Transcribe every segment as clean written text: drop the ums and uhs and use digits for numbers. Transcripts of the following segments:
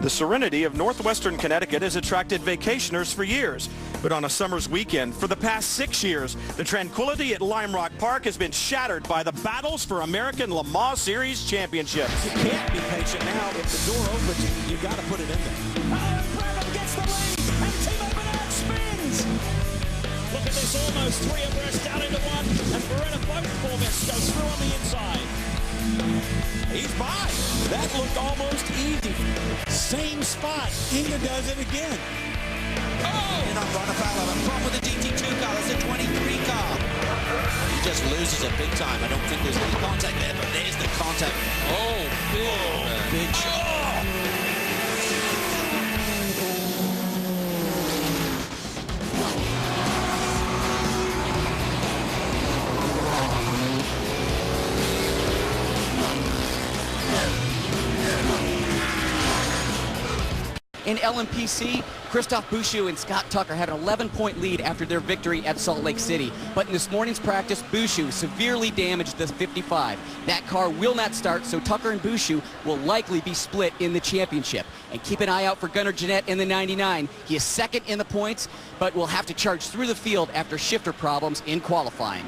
The serenity of northwestern Connecticut has attracted vacationers for years. But on a summer's weekend, for the past 6 years, the tranquility at Lime Rock Park has been shattered by the battles for American Le Mans Series championships. You can't be patient now. If the door opens, you got to put it in there. Brabham gets the lead, and Timo Bernard spins. Look at this, almost three abreast down into one, and Verena both formats goes through on the inside. He's by. That looked almost easy. Same spot. Inga does it again. Oh! And on Bonifalo, a problem with the DT2 car. That's a 23 car. He just loses it big time. I don't think there's any contact there, but there's the contact. Oh, big shot. In LMPC, Christophe Bouchou and Scott Tucker had an 11-point lead after their victory at Salt Lake City. But in this morning's practice, Bouchou severely damaged the 55. That car will not start, so Tucker and Bouchou will likely be split in the championship. And keep an eye out for Gunnar Jeanette in the 99. He is second in the points, but will have to charge through the field after shifter problems in qualifying.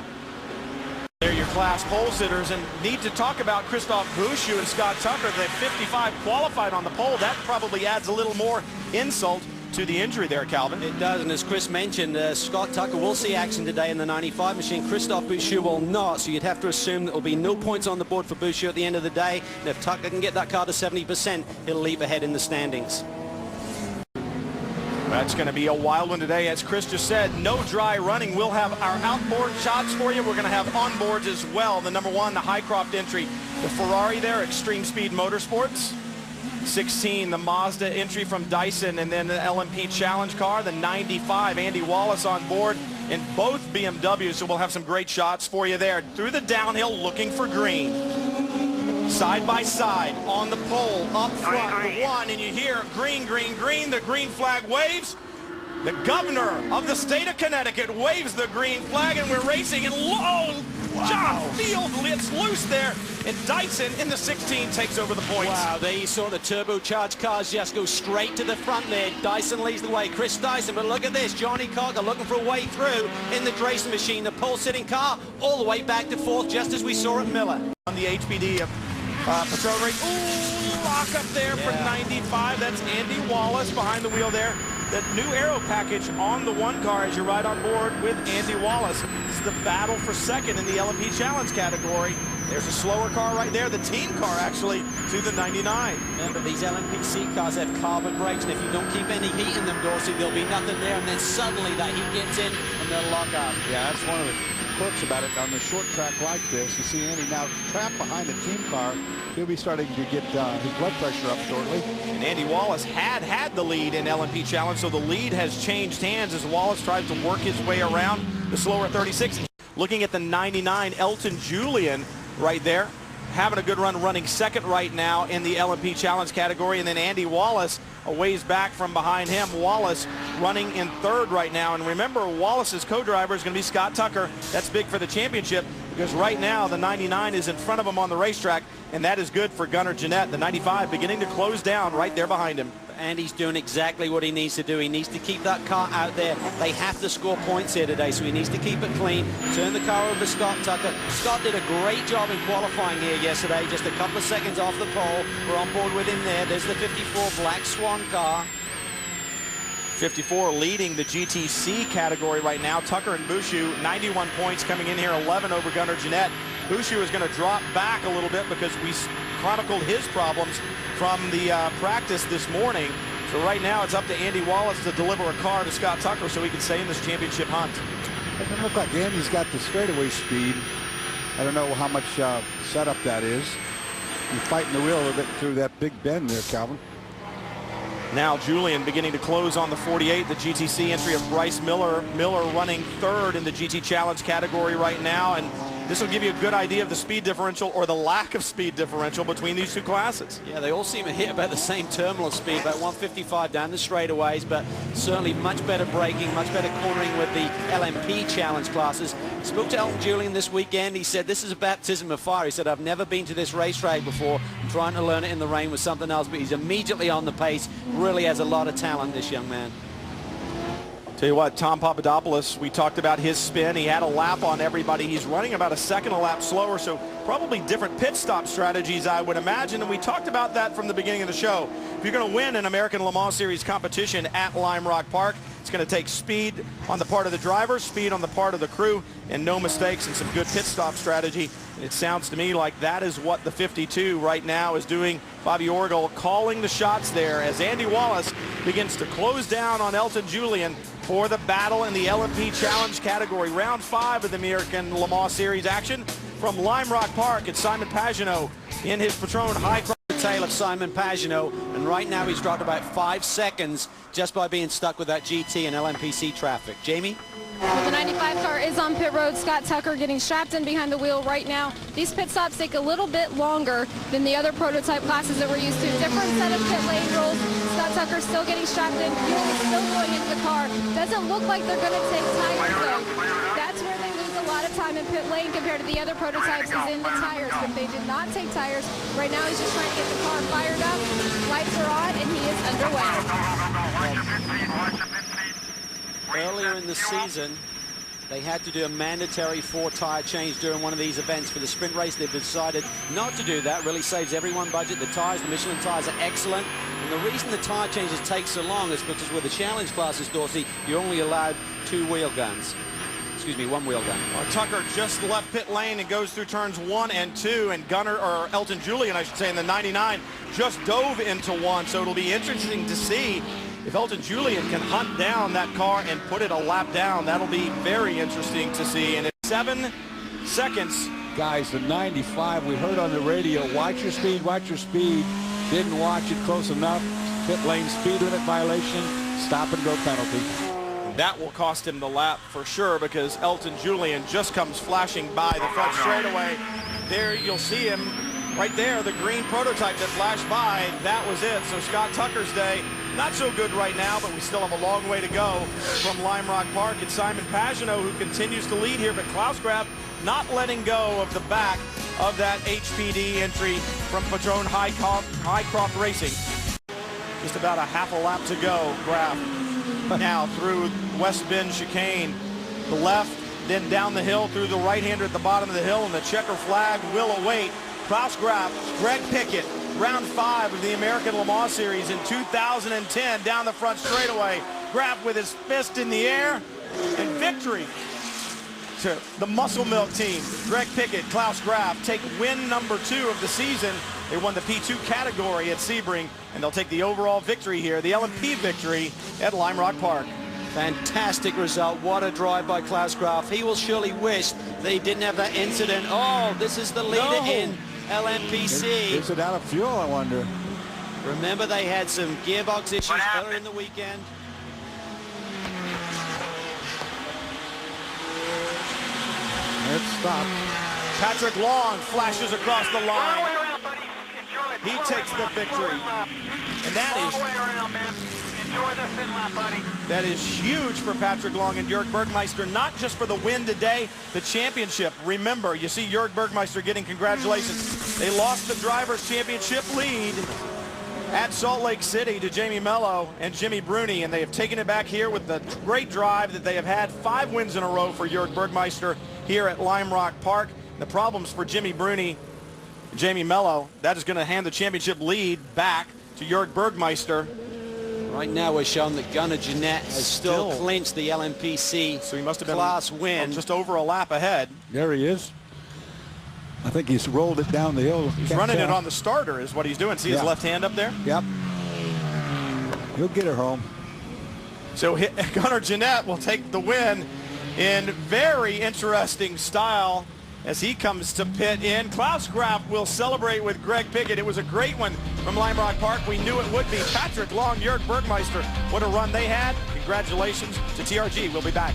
They're your class pole sitters, and need to talk about Christophe Bouchou and Scott Tucker. They 55 qualified on the pole. That probably adds a little more insult to the injury there, Calvin. It does, and as Chris mentioned, Scott Tucker will see action today in the 95 machine. Christophe Bouchou will not, so you'd have to assume there will be no points on the board for Bouchou at the end of the day. And if Tucker can get that car to 70%, he'll leap ahead in the standings. That's going to be a wild one today. As Chris just said, no dry running. We'll have our outboard shots for you. We're going to have onboards as well. The number one, the Highcroft entry, the Ferrari there, Extreme Speed Motorsports. 16, the Mazda entry from Dyson, and then the LMP Challenge car, the 95, Andy Wallace on board in both BMWs. So we'll have some great shots for you there. Through the downhill, looking for green. Side by side on the pole, up front, the one, and you hear green, green, green. The green flag waves. The governor of the state of Connecticut waves the green flag, and we're racing, and John Field lets loose there, and Dyson in the 16 takes over the points. Wow, there you saw the turbocharged cars just go straight to the front there. Dyson leads the way, Chris Dyson, but look at this, Johnny Cocker looking for a way through in the Drayson machine, the pole-sitting car, all the way back to fourth, just as we saw at Miller. On the HPD of Patrol Race. Ooh, lock up there for 95. That's Andy Wallace behind the wheel there. The new aero package on the one car as you ride on board with Andy Wallace. This is the battle for second in the LMP Challenge category. There's a slower car right there, the team car actually, to the 99. Remember, these LMPC cars have carbon brakes, and if you don't keep any heat in them, Dorsey, there'll be nothing there, and then suddenly that heat gets in, and they'll lock up. Yeah, that's one of the quirks about it. On the short track like this, you see Andy now trapped behind the team car. He'll be starting to get his blood pressure up shortly. And Andy Wallace had the lead in LMP Challenge, so the lead has changed hands as Wallace tries to work his way around the slower 36. Looking at the 99, Elton Julian right there, having a good run, running second right now in the LMP Challenge category, and then Andy Wallace a ways back from behind him. Wallace running in third right now, and remember, Wallace's co-driver is going to be Scott Tucker. That's big for the championship, because right now the 99 is in front of him on the racetrack, and that is good for Gunnar Jeanette. The 95 beginning to close down right there behind him. Andy's doing exactly what he needs to do. He needs to keep that car out there. They have to score points here today, so he needs to keep it clean. Turn the car over to Scott Tucker. Scott did a great job in qualifying here yesterday, just a couple of seconds off the pole. We're on board with him there. There's the 54 Black Swan car. 54 leading the GTC category right now. Tucker and Bouchou, 91 points coming in here, 11 over Gunnar Jeanette. Bouchou is going to drop back a little bit because we chronicled his problems from the practice this morning. So right now it's up to Andy Wallace to deliver a car to Scott Tucker so he can stay in this championship hunt. It doesn't look like Andy's got the straightaway speed. I don't know how much setup that is. You're fighting the wheel a little bit through that big bend there, Calvin. Now Julian beginning to close on the 48, the GTC entry of Bryce Miller. Miller running third in the GT Challenge category right now, and this will give you a good idea of the speed differential or the lack of speed differential between these two classes. Yeah, they all seem to hit about the same terminal speed, about 155 down the straightaways, but certainly much better braking, much better cornering with the LMP challenge classes. Spoke to Elton Julian this weekend. He said, this is a baptism of fire. He said, I've never been to this racetrack before. I'm trying to learn it in the rain with something else, but he's immediately on the pace. Really has a lot of talent, this young man. Tell you what, Tom Papadopoulos, we talked about his spin. He had a lap on everybody. He's running about a second a lap slower, so probably different pit stop strategies, I would imagine. And we talked about that from the beginning of the show. If you're going to win an American Le Mans Series competition at Lime Rock Park, it's going to take speed on the part of the driver, speed on the part of the crew, and no mistakes and some good pit stop strategy. And it sounds to me like that is what the 52 right now is doing. Bobby Orgel calling the shots there as Andy Wallace begins to close down on Elton Julian for the battle in the LMP Challenge category. Round 5 of the American Le Mans Series action from Lime Rock Park. It's Simon Pagenaud in his Patron high Tail of Simon Pagenaud, and right now he's dropped about 5 seconds just by being stuck with that GT and LMPC traffic. Jamie? Well, the 95 car is on pit road. Scott Tucker getting strapped in behind the wheel right now. These pit stops take a little bit longer than the other prototype classes that we're used to. Different set of pit lane rules. Scott Tucker still getting strapped in. Fuel is still going into the car. Doesn't look like they're going to take tires though. That's where they lose a lot of time in pit lane compared to the other prototypes is in the tires. But they did not take tires. Right now he's just trying to get the car fired up. Lights are on and he is underway. Earlier in the season, they had to do a mandatory 4-tire change during one of these events. For the sprint race, they've decided not to do that. Really saves everyone budget. The tires, the Michelin tires are excellent. And the reason the tire changes take so long is because with the challenge classes, Dorsey, you're only allowed 2 wheel guns. Excuse me, 1 wheel gun. Tucker just left pit lane and goes through turns 1 and 2, and Elton Julian, I should say, in the 99 just dove into 1. So it'll be interesting to see if Elton Julian can hunt down that car and put it a lap down. That'll be very interesting to see. And it's 7 seconds. Guys, the 95, we heard on the radio, watch your speed, watch your speed. Didn't watch it close enough. Pit lane speed limit violation, stop and go penalty. That will cost him the lap for sure, because Elton Julian just comes flashing by the front straightaway. There you'll see him right there, the green prototype that flashed by. That was it. So Scott Tucker's day, not so good right now, but we still have a long way to go from Lime Rock Park. It's Simon Pagenaud who continues to lead here, but Klaus Graf not letting go of the back of that HPD entry from Patron Highcroft Racing. Just about a half a lap to go. Graf now through West Bend chicane, the left, then down the hill through the right-hander at the bottom of the hill, and the checker flag will await. Klaus Graf, Greg Pickett, round 5 of the American Le Mans Series in 2010, down the front straightaway. Graf with his fist in the air, and victory to the Muscle Milk team. Greg Pickett, Klaus Graf take win number 2 of the season. They won the P2 category at Sebring, and they'll take the overall victory here, the LMP victory at Lime Rock Park. Fantastic result. What a drive by Klaus Graf. He will surely wish that he didn't have that incident. Oh, this is the leader in LMPC. Is it out of fuel, I wonder? Remember, they had some gearbox issues earlier in the weekend. Let's stop. Patrick Long flashes across the line. He takes the victory. And that is huge for Patrick Long and Jörg Bergmeister, not just for the win today, the championship. Remember, you see Jörg Bergmeister getting congratulations. They lost the Drivers' Championship lead at Salt Lake City to Jamie Mello and Jimmy Bruni, and they have taken it back here with the great drive that they have had. 5 wins in a row for Jörg Bergmeister here at Lime Rock Park. The problems for Jimmy Bruni, Jamie Mello, that is going to hand the championship lead back to Jörg Bergmeister. Right now we're showing that Gunnar Jeanette has still clinched the LMPC so he must have been class win. Just over a lap ahead. There he is. I think he's rolled it down the hill. He's running it on the starter is what he's doing. See his left hand up there? Yep. He'll get her home. So Gunnar Jeanette will take the win in very interesting style as he comes to pit in. Klaus Graf will celebrate with Greg Pickett. It was a great one from Lime Rock Park. We knew it would be. Patrick Long, Jörg Bergmeister, what a run they had. Congratulations to TRG. We'll be back.